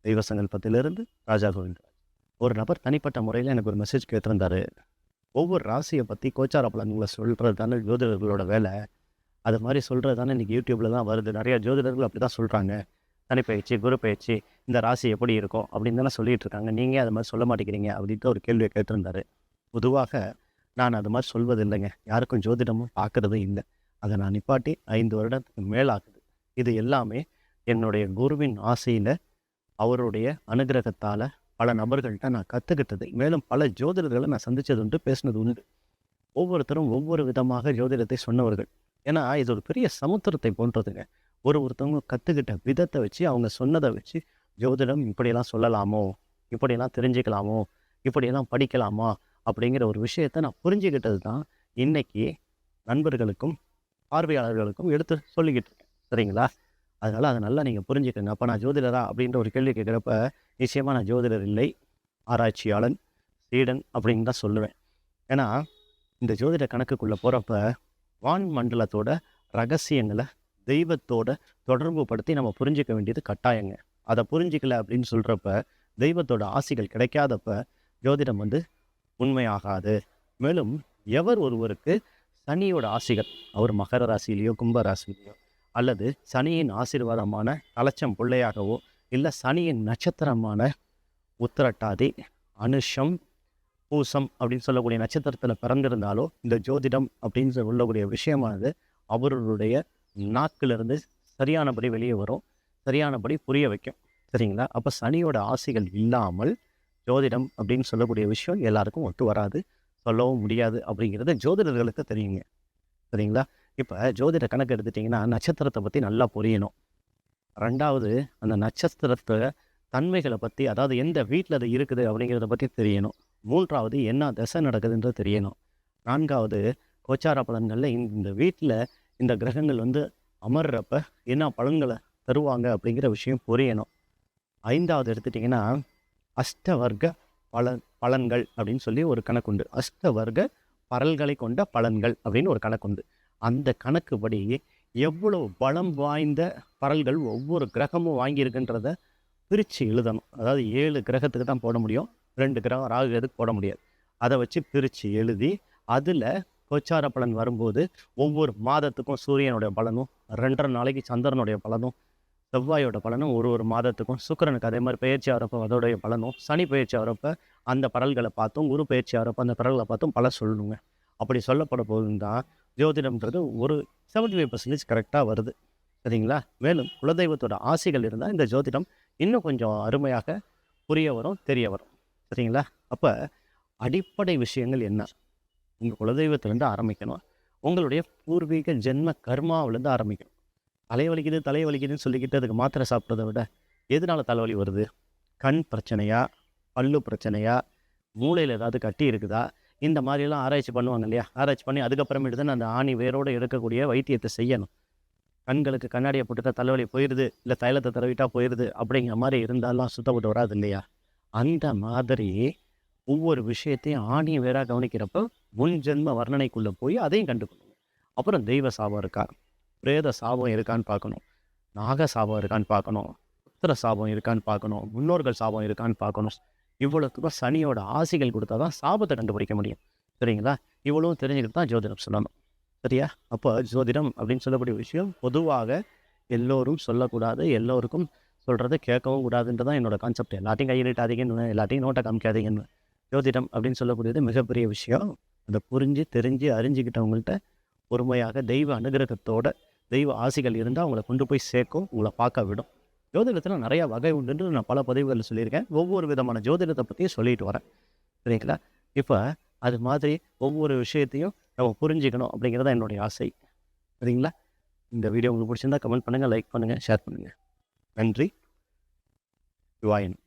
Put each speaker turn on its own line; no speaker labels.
தெய்வ சங்கல்பத்திலிருந்து ராஜா கோவிந்தராஜ். ஒரு நபர் தனிப்பட்ட முறையில் எனக்கு ஒரு மெசேஜ் கேட்டிருந்தாரு. ஒவ்வொரு ராசியை பற்றி கோச்சார பலன்களை சொல்கிறது தானே ஜோதிடர்களோட வேலை. அது மாதிரி சொல்கிறது தானே இன்றைக்கி யூடியூப்பில் தான் வருது. நிறைய ஜோதிடர்கள் அப்படி தான் சொல்கிறாங்க. தனிப்பயிற்சி, குரு பயிற்சி, இந்த ராசி எப்படி இருக்கும் அப்படின்னு தானே சொல்லிகிட்டு இருக்காங்க. நீங்கள் அது மாதிரி சொல்ல மாட்டேங்கிறீங்க அப்படின்ட்டு ஒரு கேள்வியை கேட்டிருந்தாரு. பொதுவாக நான் அது மாதிரி சொல்வது இல்லைங்க. யாருக்கும் ஜோதிடமும் பார்க்குறதும் இல்லை. அதை நான் நிப்பாட்டி 5 வருடத்துக்கு மேலாகுது. இது எல்லாமே என்னுடைய குருவின் ஆசையில், அவருடைய அனுகிரகத்தால் பல நபர்கள்ட்ட நான் கற்றுக்கிட்டது. மேலும் பல ஜோதிடர்களை நான் சந்தித்தது உண்டு, பேசினது உண்டு. ஒவ்வொருத்தரும் ஒவ்வொரு விதமாக ஜோதிடத்தை சொன்னவர்கள். ஏன்னா இது ஒரு பெரிய சமுத்திரத்தை போன்றதுங்க. ஒருத்தவங்க கற்றுக்கிட்ட விதத்தை வச்சு, அவங்க சொன்னதை வச்சு ஜோதிடம் இப்படியெல்லாம் சொல்லலாமோ, இப்படியெல்லாம் தெரிஞ்சுக்கலாமோ, இப்படியெல்லாம் படிக்கலாமா அப்படிங்கிற ஒரு விஷயத்தை நான் புரிஞ்சுக்கிட்டது தான் இன்னைக்கு நண்பர்களுக்கும் பார்வையாளர்களுக்கும் எடுத்து சொல்லிக்கிட்டு இருக்கேன். சரிங்களா? அதனால் அதை நல்லா நீங்கள் புரிஞ்சுக்கங்க. அப்போ நான் ஜோதிடரா அப்படின்ற ஒரு கேள்வி கேட்குறப்ப, நிச்சயமாக நான் ஜோதிடர் இல்லை, ஆராய்ச்சியாளன், சீடன் அப்படின்னு தான் சொல்லுவேன். ஏன்னா இந்த ஜோதிட கணக்குக்குள்ளே போகிறப்ப வான் மண்டலத்தோட ரகசியங்களை தெய்வத்தோட தொடர்பு படுத்தி நம்ம புரிஞ்சிக்க வேண்டியது கட்டாயங்க. அதை புரிஞ்சிக்கல அப்படின்னு சொல்கிறப்ப, தெய்வத்தோட ஆசிகள் கிடைக்காதப்ப ஜோதிடம் உண்மையாகாது. மேலும் எவர் ஒருவருக்கு சனியோட ஆசிகள், அவர் மகர ராசியிலையோ கும்ப ராசியிலையோ, அல்லது சனியின் ஆசீர்வாதமான கலச்சம் பிள்ளையாகவோ, இல்லை சனியின் நட்சத்திரமான உத்திரட்டாதி, அனுஷம், பூசம் அப்படின்னு சொல்லக்கூடிய நட்சத்திரத்தில் பிறந்திருந்தாலோ, இந்த ஜோதிடம் அப்படின்னு சொல்லக்கூடிய விஷயமானது அவர்களுடைய நாக்கிலிருந்து சரியானபடி வெளியே வரும், சரியானபடி புரிய வைக்கும். சரிங்களா? அப்போ சனியோட ஆசைகள் இல்லாமல் ஜோதிடம் அப்படின்னு சொல்லக்கூடிய விஷயம் எல்லாருக்கும் ஒத்து வராது, சொல்லவும் முடியாது அப்படிங்கிறது ஜோதிடர்களுக்கு தெரியுங்க. சரிங்களா? இப்போ ஜோதிட கணக்கு எடுத்துட்டிங்கன்னா நட்சத்திரத்தை பற்றி நல்லா புரியணும். 2வது அந்த நட்சத்திரத்தை தன்மைகளை பற்றி, அதாவது எந்த வீட்டில் அது இருக்குது அப்படிங்கிறத பற்றி தெரியணும். 3வது என்ன திசை நடக்குதுன்றது தெரியணும். 4வது கோச்சார பலன்களில் இந்த வீட்டில் இந்த கிரகங்கள் அமர்றப்ப என்ன பலன்களை தருவாங்க அப்படிங்கிற விஷயம் புரியணும். 5வது எடுத்துட்டிங்கன்னா அஷ்டவர்க்க பலன்கள் அப்படின்னு சொல்லி ஒரு கணக்குண்டு. அஷ்டவர்க்க பரல்களை கொண்ட பலன்கள் அப்படின்னு ஒரு கணக்குண்டு. அந்த கணக்குப்படி எவ்வளவு பலம் வாய்ந்த பரல்கள் ஒவ்வொரு கிரகமும் வாங்கியிருக்குன்றத பிரித்து எழுதணும். அதாவது 7 கிரகத்துக்கு தான் போட முடியும், 2 கிரகம் ராகுக்கு போட முடியாது. அதை வச்சு பிரித்து எழுதி அதில் கோச்சார பலன் வரும்போது ஒவ்வொரு மாதத்துக்கும் சூரியனுடைய பலனும், 2.5 நாளைக்கு சந்திரனுடைய பலனும், செவ்வாயோட பலனும், ஒரு மாதத்துக்கும் சுக்கிரனுக்கு அதே மாதிரி பயிற்சி ஆகிறப்ப அதோடைய பலனும், சனி பயிற்சி ஆகிறப்ப அந்த பரல்களை பார்த்தும், குரு பயிற்சி ஆகிறப்ப அந்த பரல்களை பார்த்தும் பல சொல்லணுங்க. அப்படி சொல்லப்பட போதும் தான் ஜோதிடம்ன்றது ஒரு 75% கரெக்டாக வருது. சரிங்களா? மேலும் குலதெய்வத்தோட ஆசைகள் இருந்தால் இந்த ஜோதிடம் இன்னும் கொஞ்சம் அருமையாக புரிய வரும், தெரிய வரும். சரிங்களா? அப்போ அடிப்படை விஷயங்கள் என்ன? உங்கள் குலதெய்வத்திலேருந்து ஆரம்பிக்கணும். உங்களுடைய பூர்வீக ஜென்ம கர்மாவிலேருந்து ஆரம்பிக்கணும். தலைவலிக்குதுன்னு சொல்லிக்கிட்டு அதுக்கு மாத்திரை சாப்பிட்றத விட, எதனால தலைவலி வருது? கண் பிரச்சனையா, பல்லு பிரச்சனையா, மூளையில் ஏதாவது கட்டி இருக்குதா? இந்த மாதிரிலாம் ஆராய்ச்சி பண்ணுவாங்க இல்லையா? ஆராய்ச்சி பண்ணி அதுக்கப்புறமேட்டு தான் அந்த ஆணி வேரோடு எடுக்கக்கூடிய வைத்தியத்தை செய்யணும். கண்களுக்கு கண்ணாடியை போட்டுட்டா தலைவலி போயிடுது, இல்லை தைலத்தை தடவிட்டா போயிடுது அப்படிங்கிற மாதிரி இருந்தாலும் சுத்தப்பட்டு வராது இல்லையா? அந்த மாதிரி ஒவ்வொரு விஷயத்தையும் ஆணியை வேறாக கவனிக்கிறப்ப முன் ஜென்ம வர்ணனைக்குள்ளே போய் அதையும் கண்டுக்கணும். அப்புறம் தெய்வ சாபம் இருக்கா, பிரேத சாபம் இருக்கான்னு பார்க்கணும், நாக சாபம் இருக்கான்னு பார்க்கணும், புத்திர சாபம் இருக்கான்னு பார்க்கணும், முன்னோர்கள் சாபம் இருக்கான்னு பார்க்கணும். இவ்வளோத்துக்கும் சனியோட ஆசைகள் கொடுத்தா தான் சாபத்தை கண்டுபிடிக்க முடியும். சரிங்களா? இவ்வளவும் தெரிஞ்சுக்கிட்டு தான் ஜோதிடம் சொல்லணும். சரியா? அப்போ ஜோதிடம் அப்படின்னு சொல்லக்கூடிய விஷயம் பொதுவாக எல்லோரும் சொல்லக்கூடாது, எல்லோருக்கும் சொல்கிறத கேட்கவும் கூடாதுன்றதான் என்னோட கான்செப்ட். எல்லாத்தையும் கையிலிட்டாதீங்கன்னு, எல்லாத்தையும் நோட்டை காமிக்காதீங்கன்னு. ஜோதிடம் அப்படின்னு சொல்லக்கூடியது மிகப்பெரிய விஷயம். அதை புரிஞ்சு தெரிஞ்சு அறிஞ்சிக்கிட்டவங்கள்ட்ட பொறுமையாக தெய்வ அனுகிரகத்தோட தெய்வ ஆசைகள் இருந்தால் அவங்கள கொண்டு போய் சேர்க்கும், உங்களை பார்க்க விடும். ஜோதிடத்தில் நிறையா வகை உண்டுன்னு நான் பல பதிவுகளில் சொல்லியிருக்கேன். ஒவ்வொரு விதமான ஜோதிடத்தை பற்றியும் சொல்லிட்டு வரேன். சரிங்களா? இப்போ அது மாதிரி ஒவ்வொரு விஷயத்தையும் நம்ம புரிஞ்சுக்கணும் அப்படிங்கிறத என்னுடைய ஆசை. சரிங்களா? இந்த வீடியோ உங்களுக்கு பிடிச்சிருந்தா கமெண்ட் பண்ணுங்கள், லைக் பண்ணுங்கள், ஷேர் பண்ணுங்கள். நன்றி. யுவாயன்.